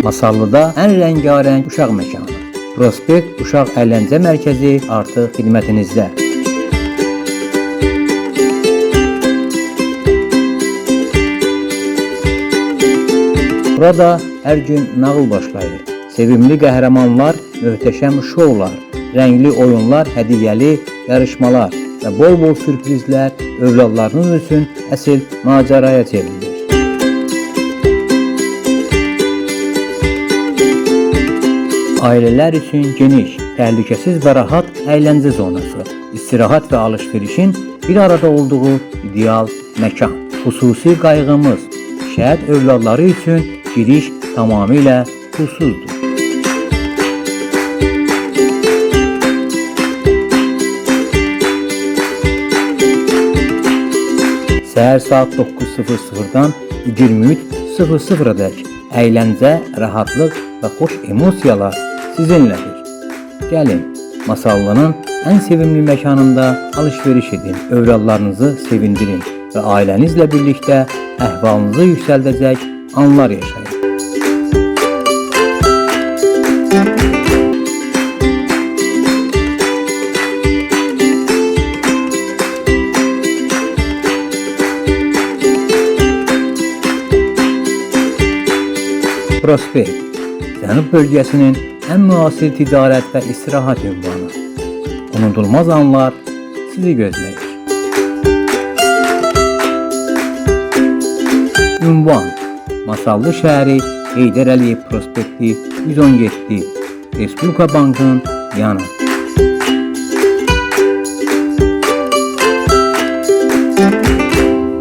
Masallıda ən rəngarəng uşaq məkanı, Prospekt Uşaq Əyləncə Mərkəzi artıq xidmətinizdə. Burada hər gün nağıl başlayır. Sevimli qəhrəmanlar, möhtəşəm şoular, rəngli oyunlar, hədiyyəli yarışmalar və bol-bol sürprizlər övladlarınız üçün əsl macəraya çevrilir. Ailələr üçün geniş, təhlükəsiz və rahat əyləncə zonası, istirahat və alış-verişin bir arada olduğu ideal məkan. Xüsusi qayğımız, şəhid övladları üçün giriş tamamilə pulsuzdur. Səhər saat 9:00-dan 23:00-dək əyləncə, rahatlıq və xoş emosiyalar sizinlədir. Gəlin, Masallının ən sevimli məkanında alış-veriş edin, övladlarınızı sevindirin və ailənizlə birlikdə əhvalınızı yüksəldəcək anlar yaşayın. Prospekt, Cənub bölgəsinin ən müasir ticarət və istirahət ünvanı. Unudulmaz anlar sizi gözləyir. Ünvan: Masallı şəhəri, Heydər Əliyev prospekti 117, Respublika Bankın yanı.